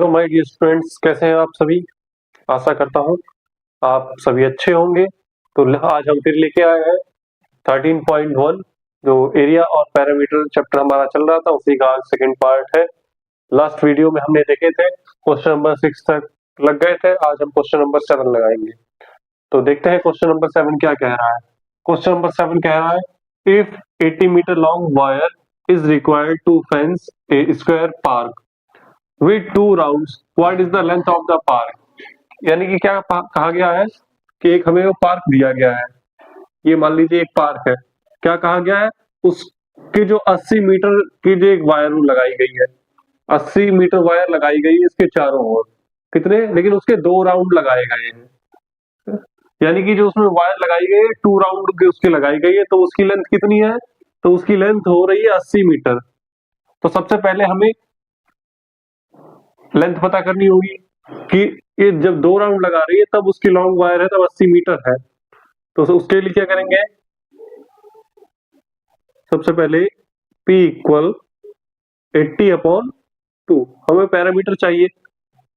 Hello my dear students, कैसे हैं आप सभी। आशा करता हूँ आप सभी अच्छे होंगे। तो आज हम फिर लेके आए हैं 13.1 जो एरिया और पैरामीटर चैप्टर हमारा चल रहा था, उसी का आज सेकंड पार्ट है। लास्ट वीडियो में हमने देखे थे क्वेश्चन नंबर 6 तक लग गए थे। आज हम क्वेश्चन नंबर 7 लगाएंगे। तो देखते हैं क्वेश्चन नंबर 7 क्या कह रहा है। क्वेश्चन नंबर 7 कह रहा है, if 80 metre long wire is required to fence a square park with two rounds, what is the length of the park? यानी कि क्या कहा गया है कि एक हमें वो पार्क दिया गया है। ये मान लीजिए एक पार्क है। क्या कहा गया है, उसकी जो 80 मीटर की जो एक वायर लगाई गई है, 80 मीटर वायर लगाई गई है इसके चारों ओर। कितने, लेकिन उसके 2 राउंड लगाए गए हैं। यानी कि जो उसमें वायर लगाई गई है 2 राउंड की उसकी लगाई गई है, तो उसकी लेंथ कितनी है, तो उसकी लेंथ हो रही है 80 मीटर। तो सबसे पहले हमें लेंथ पता करनी होगी कि ये जब 2 राउंड लगा रही है तब उसकी लॉन्ग वायर है, तब 80 मीटर है। तो उसके लिए क्या करेंगे, सबसे पहले P इक्वल 80/2। हमें पैरामीटर चाहिए,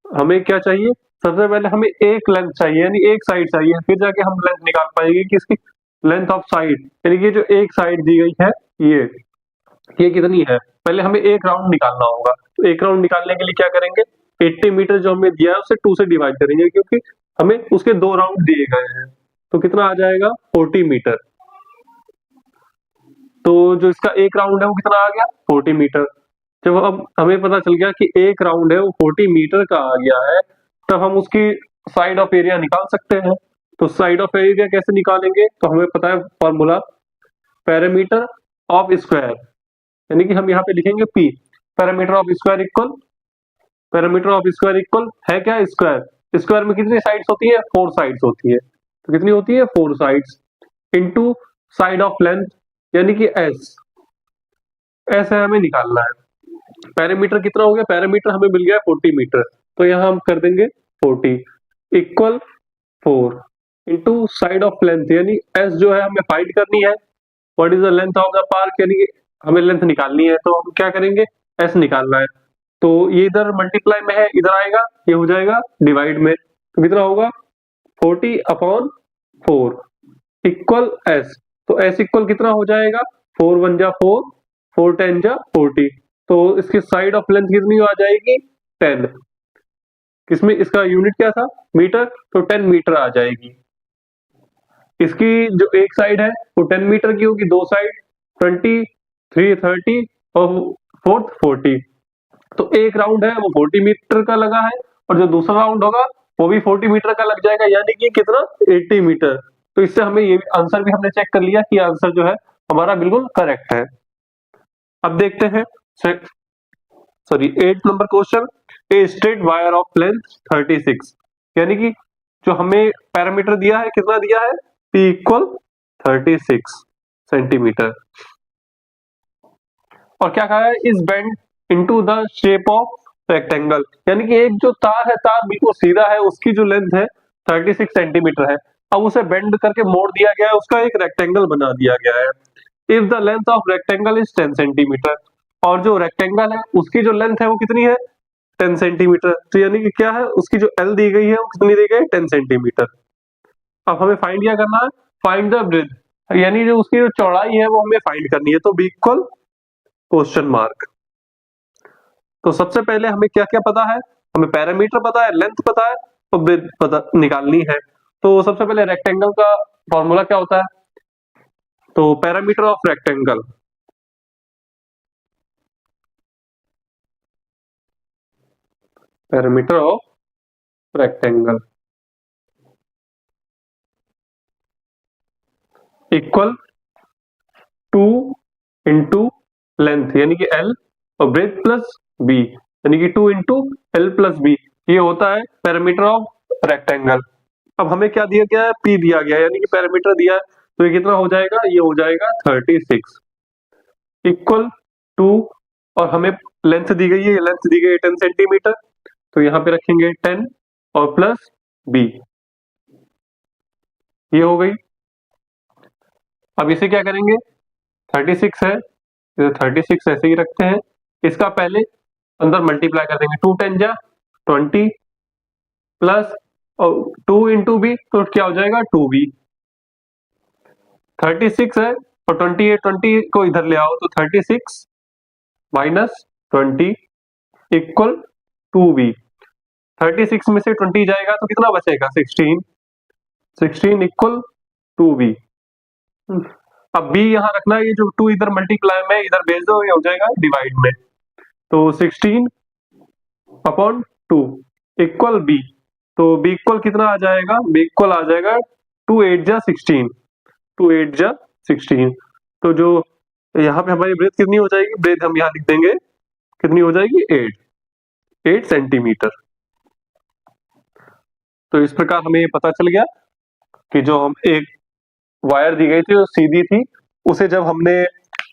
हमें क्या चाहिए, सबसे पहले हमें एक लेंथ चाहिए, यानी एक साइड चाहिए, फिर जाके हम लेंथ निकाल पाएंगे कि इसकी लेंथ ऑफ साइड, यानी कि जो एक साइड दी गई है ये कितनी है। पहले हमें एक राउंड निकालना होगा। तो एक राउंड निकालने के लिए क्या करेंगे, 80 मीटर जो हमें दिया है उसे 2 से डिवाइड करेंगे, क्योंकि हमें उसके 2 राउंड दिए गए हैं। तो कितना आ जाएगा, 40 मीटर। तो जो इसका एक राउंड है वो कितना आ गया, 40 मीटर। जब अब हमें पता चल गया कि एक राउंड है वो 40 मीटर का आ गया है, तब हम उसकी साइड ऑफ एरिया निकाल सकते हैं। तो साइड ऑफ एरिया कैसे निकालेंगे, तो हमें पता है फॉर्मूला, पैरामीटर ऑफ स्क्वायर, यानी कि हम यहाँ पे लिखेंगे P, parameter of square equal, parameter of square equal है क्या, स्क्वायर। स्क्वायर में कितनी साइड्स होती है, 4 साइड्स होती है। तो कितनी होती है, 4 sides into side of length, यानी कि S है, हमें निकालना है। पैरामीटर कितना हो गया, पैरामीटर हमें मिल गया 40 मीटर। तो यहाँ हम कर देंगे 40 equal 4 into side of length, यानी S जो है हमें फाइंड करनी है। What is the length of the park, यानी कि हमें लेंथ निकालनी है, तो हम क्या करेंगे, S निकालना है। तो ये इधर मल्टीप्लाई में है, इधर आएगा, ये हो जाएगा डिवाइड में। तो कितना होगा, 40/4 इक्वल S। तो S इक्वल कितना हो जाएगा, 4 1 जा 4, 4 10 जा 40। तो इसकी साइड ऑफ लेंथ कितनी आ जाएगी, 10। किसमें इसका यूनिट क्या था, मीटर, तो 10 मीटर आ जाएगी। इसकी जो एक साइड है वो 10 मीटर की होगी, दो साइड 20, 3 30 और फोर्थ 40। तो एक राउंड है वो 40 मीटर का लगा है, और जो दूसरा राउंड होगा वो भी 40 मीटर का लग जाएगा, यानी कि कितना, 80 मीटर। तो इससे हमें ये आंसर भी हमने चेक कर लिया कि आंसर जो है हमारा बिल्कुल करेक्ट है। अब देखते हैं 8 number question, a straight wire of length 36, यानी कि जो हमें पैरामीटर दिया है, कितना दिया है, P इक्वल 36 सेंटीमीटर। और क्या कहा है, is bend into the shape of rectangle, यानी कि एक जो तार है, तार बिल्कुल सीधा है, उसकी जो लेंथ है 36 सेंटीमीटर है। अब उसे बेंड करके मोड़ दिया गया है, उसका एक रेक्टेंगल बना दिया गया है। If the length of rectangle is 10 centimetre, और जो रेक्टेंगल है उसकी जो लेंथ है वो कितनी है, 10 सेंटीमीटर। तो यानी कि क्या है, उसकी जो L दी गई है वो कितनी दी गई है, 10 सेंटीमीटर। अब हमें फाइंड क्या करना है, फाइंड द ब्रेथ, यानी जो उसकी जो चौड़ाई है वो हमें फाइंड करनी है। तो B इक्वल क्वेश्चन मार्क। तो सबसे पहले हमें क्या क्या पता है, हमें पैरामीटर पता है, लेंथ पता है, तो ब्रेथ पता निकालनी है। तो सबसे पहले रेक्टेंगल का फॉर्मूला क्या होता है, तो parameter of rectangle, parameter of rectangle equal 2 into length, यानी कि L, और ब्रेथ प्लस B, यानी कि 2 इंटू L प्लस B। ये होता है पैरामीटर ऑफ रेक्टेंगल। अब हमें क्या दिया गया है, P दिया गया है, यानी कि पैरामीटर दिया है। तो ये कितना हो जाएगा, ये हो जाएगा 36 इक्वल 2, और हमें लेंथ दी गई है, लेंथ दी गई है 10 सेंटीमीटर। तो यहाँ पे रखेंगे 10 और प्लस B, ये हो गई। अब इसे क्या करेंगे, 36 है, 36 ऐसे ही रखते हैं, इसका पहले अंदर मल्टीप्लाई कर देंगे, 2 10 जा 20 प्लस 2 इंटू बी, तो क्या हो जाएगा 2b। 36 है और 28, 20 को इधर ले आओ तो 36 माइनस 20 इक्वल 2b। 36 में से 20 जाएगा तो कितना बचेगा 16। 16 इक्वल 2b। अब b यहाँ रखना है, ये जो 2 इधर मल्टीप्लाई में इधर भेज दो, ये हो जाएगा डिवाइड में। तो 16 अपॉन 2 इक्वल b। तो b इक्वल कितना आ जाएगा, b इक्वल आ जाएगा 2 8 जा 16, 2 8 जा 16। तो जो यहाँ पे हमारी ब्रेथ कितनी हो जाएगी, ब्रेथ हम यहाँ लिख देंगे कितनी हो जाएगी 8 सेंटीमीटर। तो इस प्रकार हमें ये पता चल गया कि जो हम एक वायर दी गई थी जो सीधी थी, उसे जब हमने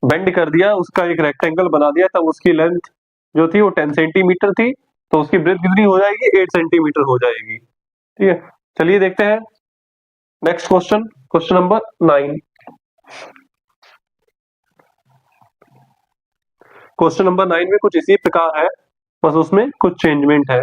बेंड कर दिया, उसका एक रेक्टेंगल बना दिया, तब उसकी लेंथ जो थी वो 10 सेंटीमीटर थी, तो उसकी ब्रेथ कितनी हो जाएगी 8 सेंटीमीटर हो जाएगी। ठीक है, चलिए देखते हैं next question, question number 9। Question number 9 में कुछ इसी प्रकार है, बस उसमें कुछ चेंजमेंट है।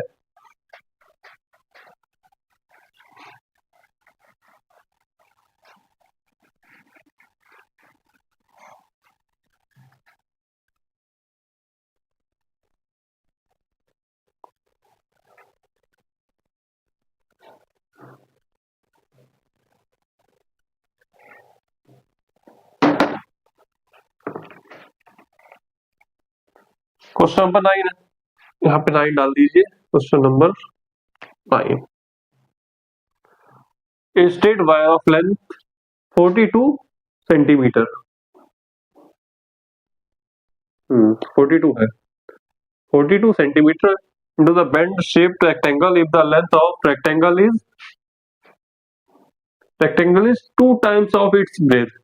क्वेश्चन नंबर 9 है, यहाँ पे 9 डाल दीजिए। Question number 9, a straight wire of length 42 centimetre, 42 है, 42 centimetre into the bend shaped rectangle if the length of rectangle is 2 times of its breadth,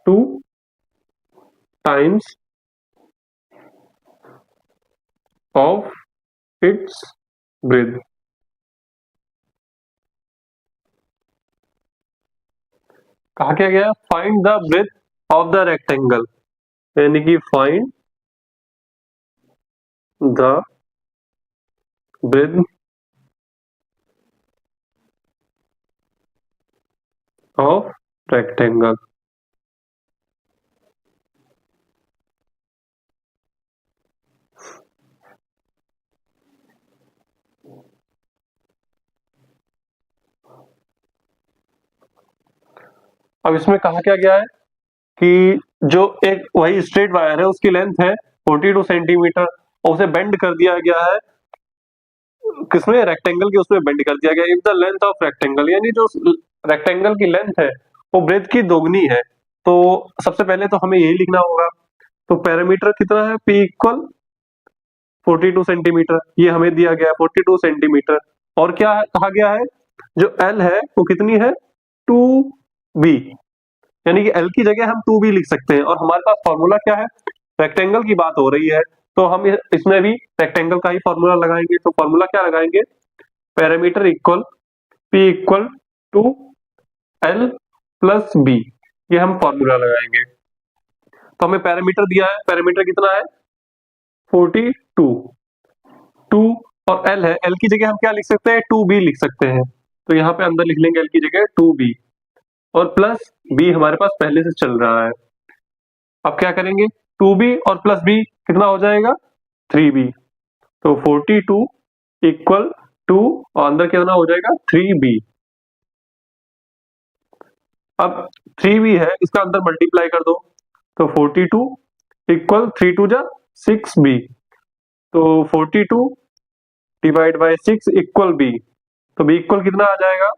2 times of its breadth। कहा क्या गया, find the breadth of the rectangle, यानी कि find the breadth of rectangle. अब इसमें कहा क्या गया है कि जो एक वही स्ट्रेट वायर है उसकी लेंथ है 42 सेंटीमीटर और उसे बेंड कर दिया गया है किसमें, रेक्टेंगल के उसमें बेंड कर दिया गया। If the length of rectangle, यानी जो रेक्टेंगल की लेंथ है वो ब्रेथ की दोगुनी है, तो सबसे पहले तो हमें यही लिखना होगा। तो पैरामीटर कितना है, P इक्वल 42 सेंटीमीटर, ये हमें दिया गया है 42 सेंटीमीटर। और क्या कहा गया है, जो L है वो कितनी है 2b, यानी कि L की जगह हम 2b लिख सकते हैं। और हमारे पास फॉर्मूला क्या है, रेक्टेंगल की बात हो रही है तो हम इसमें भी रेक्टेंगल का ही फॉर्मूला लगाएंगे। तो फॉर्मूला क्या लगाएंगे, parameter equal P equal to L plus b, ये हम फॉर्मूला लगाएंगे। तो हमें पैरामीटर दिया है, पैरामीटर कितना है 42, 2 और L है, L की जगह हम क्या लिख सकते हैं 2b लिख सकते हैं। तो यहाँ पे अंदर लिख लेंगे L की जगह 2b और प्लस b हमारे पास पहले से चल रहा है। अब क्या करेंगे, 2b और प्लस b कितना हो जाएगा 3b। तो 42 इक्वल 2 और अंदर कितना हो जाएगा 3b। अब 3b है, इसका अंदर मल्टीप्लाई कर दो, तो 42 इक्वल 3 2 जा 6b। तो 42 डिवाइड बाय 6 इक्वल b, तो b इक्वल कितना आ जाएगा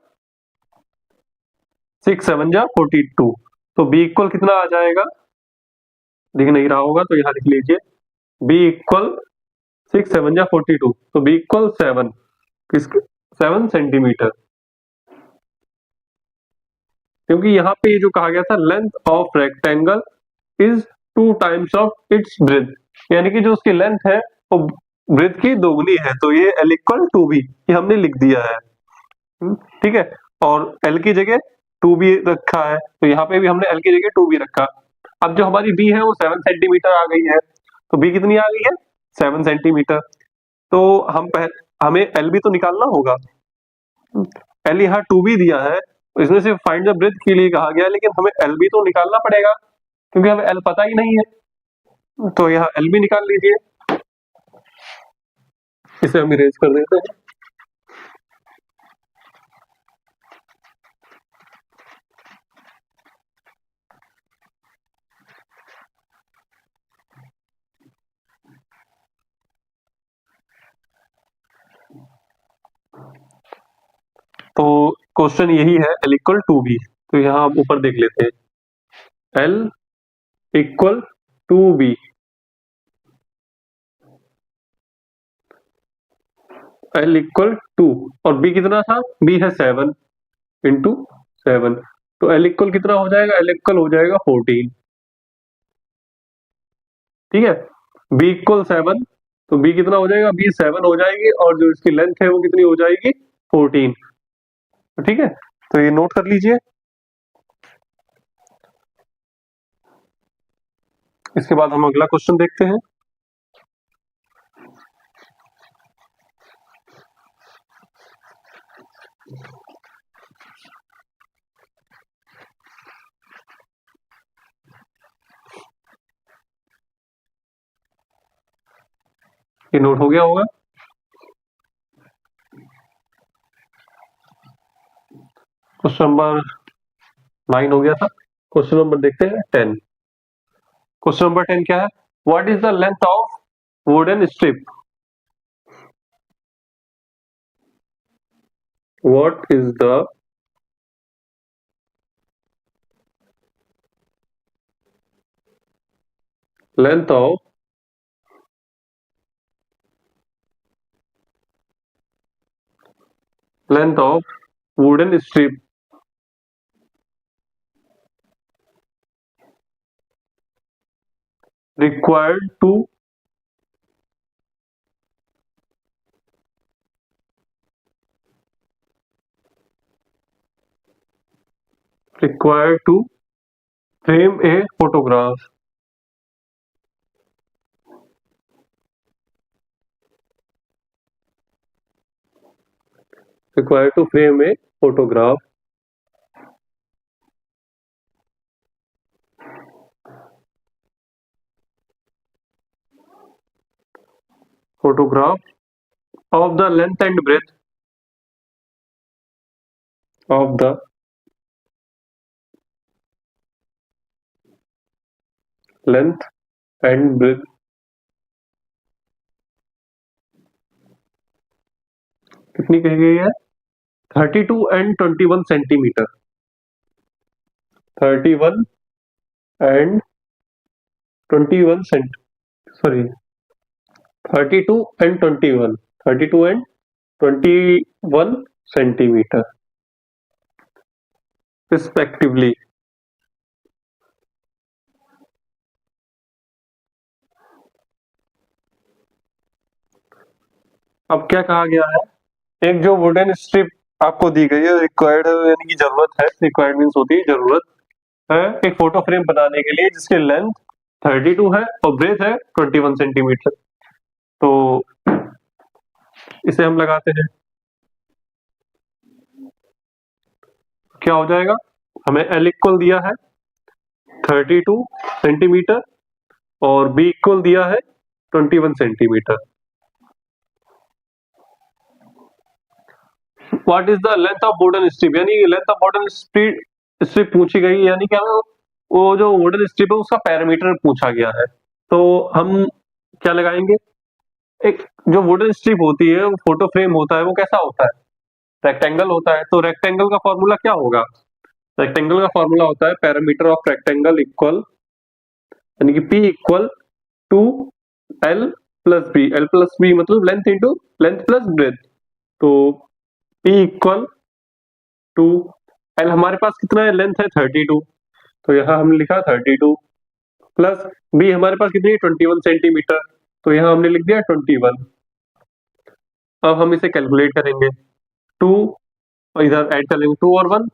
6 7 जा 42। तो b इक्वल कितना आ जाएगा, दिख नहीं रहा होगा तो यहाँ लिख लीजिए, b इक्वल 6 7 जा 42, तो b इक्वल 7, 7 सेंटीमीटर। क्योंकि यहाँ पे ये जो कहा गया था length of rectangle is 2 times of its breath, यानी कि जो उसकी लेंथ है वो ब्रेथ की दोगुनी है, तो ये L इक्वल 2b ये हमने लिख दिया है। ठीक है, और L की जगह 2b रखा है, तो यहाँ पे भी हमने L की जगह 2b रखा। अब जो हमारी b है वो 7 सेंटीमीटर आ गई है, तो b कितनी आ गई है 7 सेंटीमीटर। तो हम हमें एल बी तो निकालना होगा। एल यहाँ 2b दिया है, इसमें से फाइंड द ब्रेथ के लिए कहा गया है, लेकिन हमें एल बी तो निकालना पड़ेगा क्योंकि हमें एल पता ही नहीं है। तो यहाँ एल बी निकाल लीजिए, इसे हम इरेज कर देते हैं। तो क्वेश्चन यही है, एल इक्वल टू बी। तो यहाँ आप ऊपर देख लेते हैं, L equal to B, L equal to, और बी कितना था, बी है 7 इंटू 7। तो एल इक्वल कितना हो जाएगा, एल इक्वल हो जाएगा 14। ठीक है, बी इक्वल 7, तो बी कितना हो जाएगा, बी 7 हो जाएगी, और जो इसकी लेंथ है वो कितनी हो जाएगी, 14। तो ठीक है, तो ये नोट कर लीजिए। इसके बाद हम अगला क्वेश्चन देखते हैं। ये नोट हो गया होगा। क्वेश्चन नंबर 9 हो गया था। क्वेश्चन नंबर देखते हैं 10। क्वेश्चन नंबर 10 क्या है, what is the length of wooden strip, what is the length of wooden strip required to frame a photograph, required to frame a photograph of the length and breadth of the length and breadth कितनी कही गई है, 32 and 21 centimetre, 31 and 21 cent sorry 32 and 21, 32 and 21 centimetre respectively. अब क्या कहा गया है, एक जो वुडन स्ट्रिप आपको दी गई है, रिक्वायर्ड यानी कि जरूरत है, रिक्वायर्ड मीन्स होती है जरूरत है, एक फोटो फ्रेम बनाने के लिए जिसकी लेंथ 32 है और ब्रेथ है 21 सेंटीमीटर। तो इसे हम लगाते हैं, क्या हो जाएगा, हमें एल इक्वल दिया है 32 सेंटीमीटर और बी इक्वल दिया है 21 centimetre. What is the length of wooden strip, यानी लेंथ ऑफ वुडन स्ट्रिप पूछी गई, यानी क्या वो जो वुडन स्ट्रिप है उसका पैरामीटर पूछा गया है। तो हम क्या लगाएंगे, एक जो वुडन स्ट्रिप होती है, वो फोटो फ्रेम होता है, वो कैसा होता है, रेक्टेंगल होता है। तो रेक्टेंगल का फॉर्मूला क्या होगा, रेक्टेंगल का फॉर्मूला होता है पैरामीटर ऑफ रेक्टेंगल इक्वल, यानी कि P equal to L plus B, L plus B मतलब length into length plus breadth. तो P इक्वल टू L हमारे पास कितना है, लेंथ है 32, तो यहाँ हमने लिखा 32 प्लस B हमारे पास कितनी है 21 सेंटीमीटर, तो यहाँ हमने लिख दिया 21। अब हम इसे कैलकुलेट करेंगे, 2 और इधर ऐड कर लेंगे, 2 और 1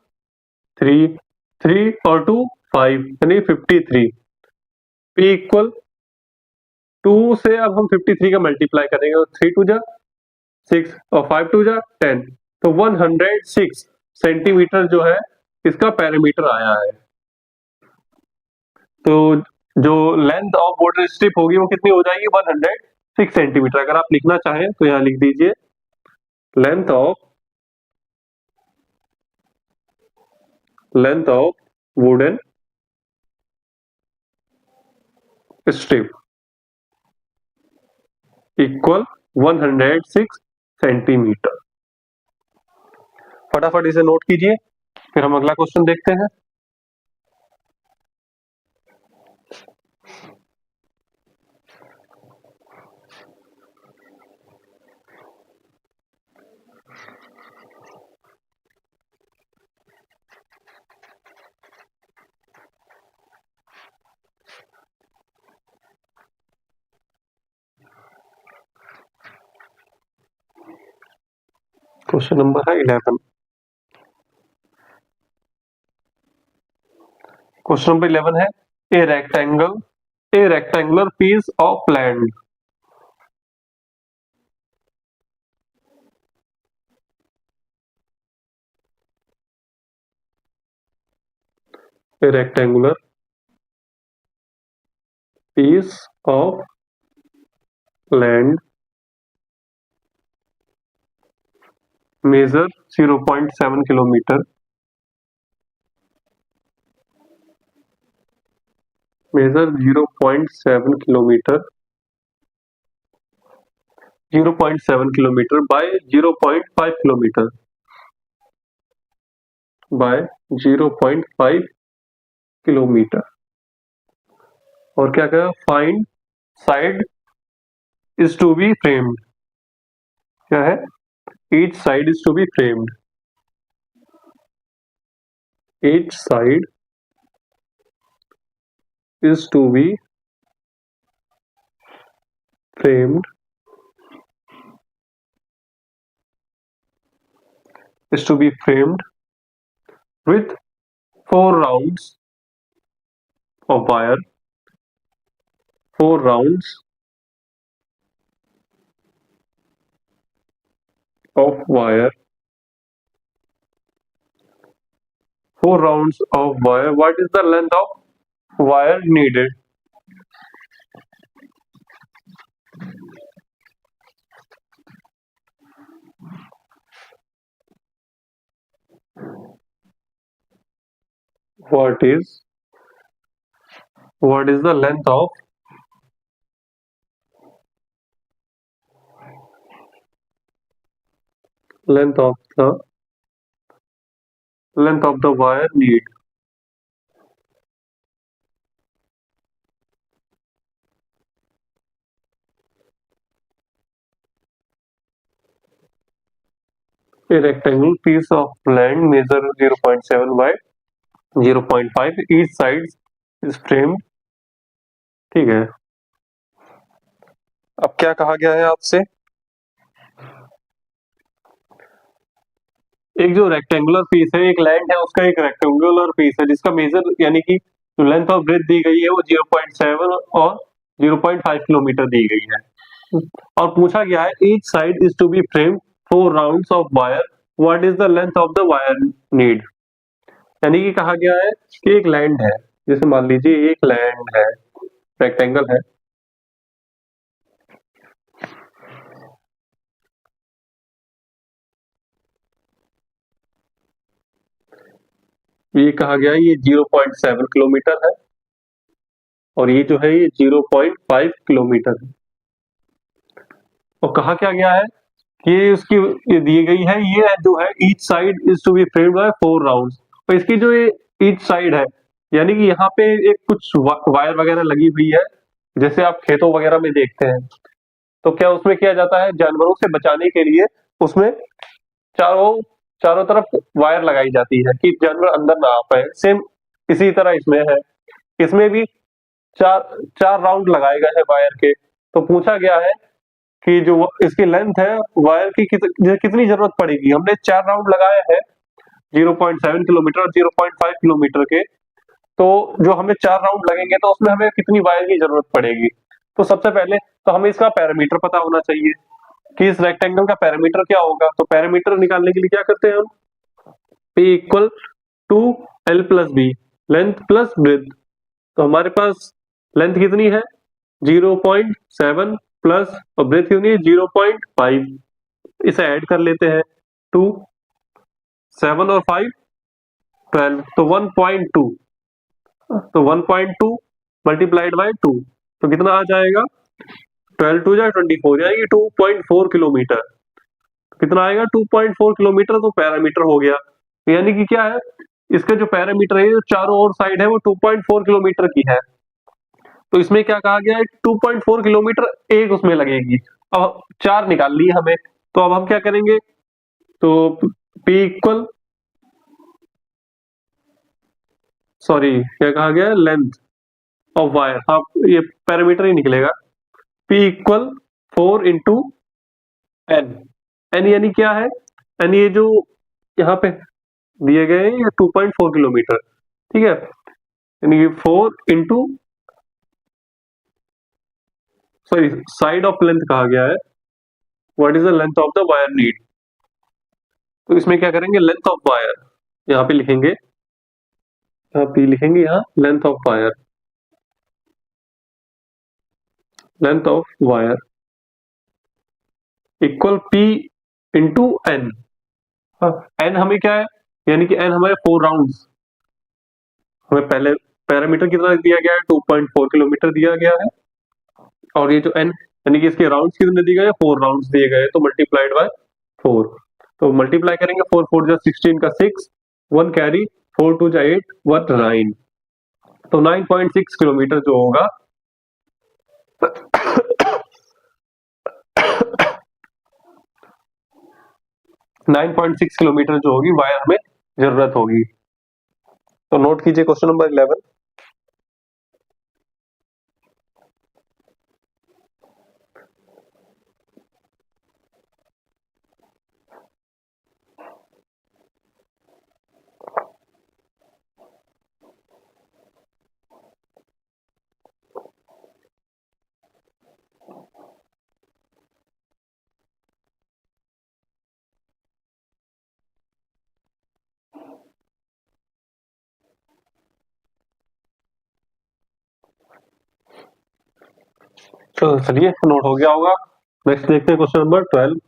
3, 3 और 2 5 यानी 53। P इक्वल 2 से अब हम 53 का मल्टीप्लाई करेंगे, तो 3 2 जा 6 और 5 टू जा 10, तो 106 सेंटीमीटर जो है इसका पैरामीटर आया है। तो जो लेंथ ऑफ बॉर्डर स्ट्रिप होगी वो कितनी हो जाएगी, 106 सेंटीमीटर। अगर आप लिखना चाहें तो यहाँ लिख दीजिए length of wooden strip equal 106 centimetre. फटाफट इसे नोट कीजिए, फिर हम अगला क्वेश्चन देखते हैं। क्वेश्चन नंबर है 11। क्वेश्चन नंबर 11 है a rectangular piece of land a rectangular piece of land measure 0.7 kilometer, measure 0.7 kilometer, 0.7 kilometer by 0.5 kilometer by 0.5 kilometre. और क्या कहा, find side is to be framed, क्या है, each side is to be framed, each side is to be framed with 4 rounds of wire, 4 rounds of wire, 4 rounds of wire. What is the length of wire needed? What is the length of the wire need? A rectangular piece of land measure 0.7 by 0.5, each side is framed। ठीक है, अब क्या कहा गया है आपसे, एक जो रेक्टेंगुलर पीस है, एक लैंड है उसका एक रेक्टेंगुलर पीस है जिसका मेजर यानी कि जो लेंथ ऑफ ब्रेथ दी गई है वो 0.7 और 0.5 किलोमीटर दी गई है। और पूछा गया है each side is to be frame 4 rounds of wire, what is the length of the wire need. यानी कि कहा गया है कि एक लैंड है, जैसे मान लीजिए एक लैंड है, रेक्टेंगल है, ये कहा गया है ये 0.7 किलोमीटर है और ये जो है ये 0.5 किलोमीटर है। और कहा क्या गया है कि उसकी ये दी गई है, ये जो है each side is to be framed by 4 rounds. तो इसकी जो ये ईच साइड है यानी कि यहाँ पे एक कुछ वायर वगैरह लगी हुई है, जैसे आप खेतों वगैरह में देखते हैं, तो क्या उसमें किया जाता है, जानवरों से बचाने के लिए उसमें चारों तरफ वायर लगाई जाती है कि जानवर अंदर ना आ पाए। सेम इसी तरह इसमें है, इसमें भी चार राउंड लगाए गए हैं वायर के। तो पूछा गया है कि जो इसकी लेंथ है वायर की कितनी जरूरत पड़ेगी। हमने 4 राउंड लगाए हैं 0.7 किलोमीटर और 0.5 किलोमीटर के, तो जो हमें 4 राउंड लगेंगे तो उसमें हमें कितनी वायर की जरूरत पड़ेगी। तो सबसे पहले तो हमें इसका पैरामीटर पता होना चाहिए, कि इस रेक्टेंगल का पैरामीटर क्या होगा। तो पैरामीटर निकालने के लिए क्या करते हैं हम, P equal to L plus B, length plus breadth. तो हमारे पास लेंथ कितनी है 0.7 प्लस, और ब्रेथ कितनी है 0.5। इसे ऐड कर लेते हैं, 2 7 और 5 12, तो 1.2। तो 1.2 मल्टीप्लाइड बाय 2, तो कितना आ जाएगा 12 टू जाए 24, यानी कि 2.4 किलोमीटर। कितना आएगा 2.4 किलोमीटर, तो पैरामीटर हो गया। तो यानी कि क्या है, इसका जो पैरामीटर है, जो चारों ओर साइड है, वो 2.4 किलोमीटर की है। तो इसमें क्या कहा गया है, 2.4 किलोमीटर एक उसमें लगेगी। अब चार निकाल लिए हमें, तो अब हम क्या करेंगे, तो P इक्वल, सॉरी क्या कहा गया, लेंथ ऑफ वायर, हाँ ये पैरामीटर ही निकलेगा। P equal 4 into N. N यानी क्या है, एन ये जो यहाँ पे दिए गए हैं, ये 2.4 किलोमीटर, ठीक है। यानी 4 into, sorry side of length कहा गया है, what is the length of the wire need. तो इसमें क्या करेंगे, लेंथ ऑफ वायर यहाँ पे लिखेंगे, यहाँ पे लिखेंगे, यहाँ length of wire, length of wire equal P into N. N हमें क्या है, यानी कि एन हमारे 4 राउंड्स, हमें पहले पैरामीटर कितना दिया गया है 2.4 किलोमीटर दिया गया है, और ये जो एन यानी कि इसके राउंड्स कितने दिए गए, 4 राउंड्स दिए गए, तो मल्टीप्लाइड बाय 4। तो मल्टीप्लाई करेंगे, 4 4 जा 16 का 6, 1 कैरी, 4 2 जा 8, 1 9, तो 9.6 किलोमीटर जो होगा 9.6 किलोमीटर जो होगी वायर हमें जरूरत होगी। तो नोट कीजिए क्वेश्चन नंबर 11। तो चलिए नोट हो गया होगा। नेक्स्ट देखते हैं क्वेश्चन नंबर 12।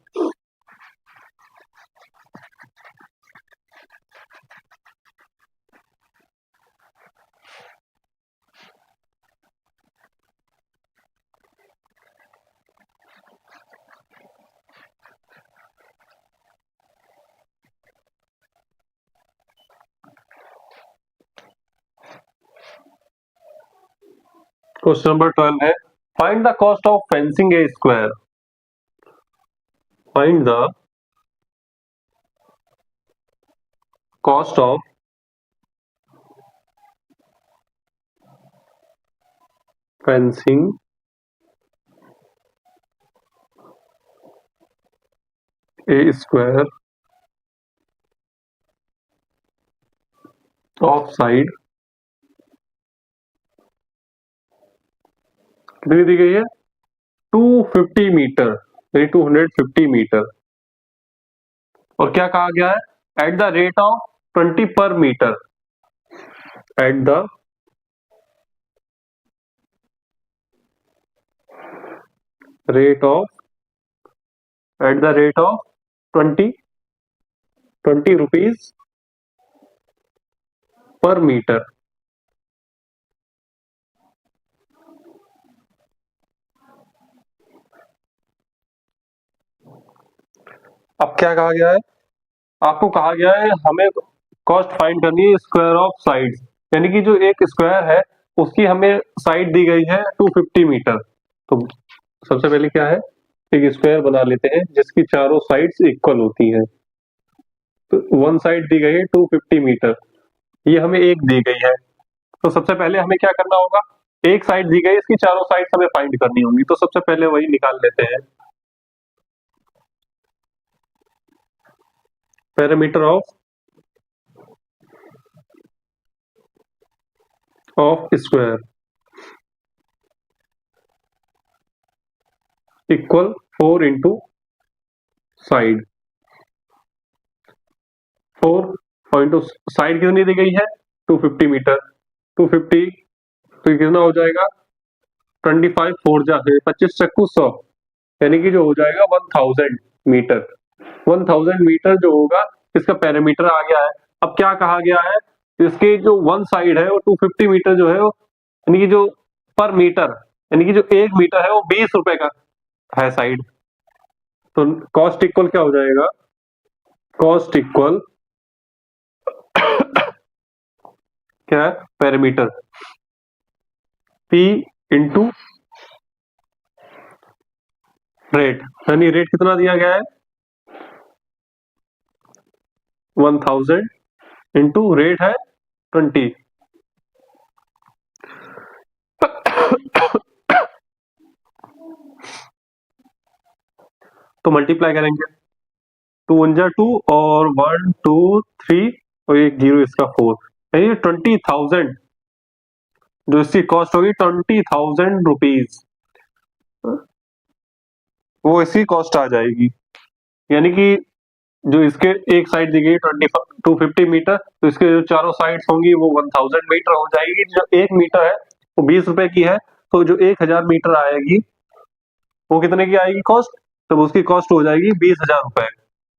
क्वेश्चन नंबर 12 है, find the cost of fencing A square. Find the cost of fencing A square of side, कितनी दी गई है 250 मीटर, यानी 250 मीटर। और क्या कहा गया है, eight the rate of 20 per metre, at the rate of, at the rate of 20 rupees per metre. अब क्या कहा गया है, आपको कहा गया है हमें कॉस्ट फाइंड करनी है स्क्वायर ऑफ साइड्स, यानी कि जो एक स्क्वायर है उसकी हमें साइड दी गई है 250 मीटर। तो सबसे पहले क्या है, एक स्क्वायर बना लेते हैं जिसकी चारों साइड्स इक्वल होती हैं। तो वन साइड दी गई है 250 मीटर, ये हमें एक दी गई है। तो सबसे पहले हमें क्या करना होगा, एक साइड दी गई, इसकी चारों साइड हमें फाइंड करनी होंगी। तो सबसे पहले वही निकाल लेते हैं, parameter of square equal 4 into side 4 और इंटू साइड कितनी दी गई है 250 मीटर 250 तो ये कितना हो जाएगा 25 4 जा है 25 चक्कू 100 यानी कि जो हो जाएगा 1000 मीटर 1000 मीटर जो होगा इसका पैरामीटर आ गया है। अब क्या कहा गया है इसकी जो वन साइड है वो 250 मीटर जो है वो यानी कि जो पर मीटर यानी कि जो 1 मीटर है वो 20 रुपए का है साइड। तो कॉस्ट इक्वल क्या हो जाएगा कॉस्ट इक्वल क्या है पैरामीटर P इंटू रेट यानी रेट कितना दिया गया है 1000 इंटू रेट है 20 तो मल्टीप्लाई करेंगे 2 1 जा 2 और 1 2 3 और एक जीरो इसका 4 यानी 20,000 जो इसकी कॉस्ट होगी 20,000 रुपीज वो इसकी कॉस्ट आ जाएगी। यानी कि जो इसके एक साइड दी गई 250 मीटर तो इसके जो चारों साइड्स होंगी वो 1000 मीटर हो जाएगी। जो 1 मीटर है वो 20 रुपए की है तो जो 1000 मीटर आएगी वो कितने की आएगी कॉस्ट तब उसकी कॉस्ट हो जाएगी 20,000 रुपए।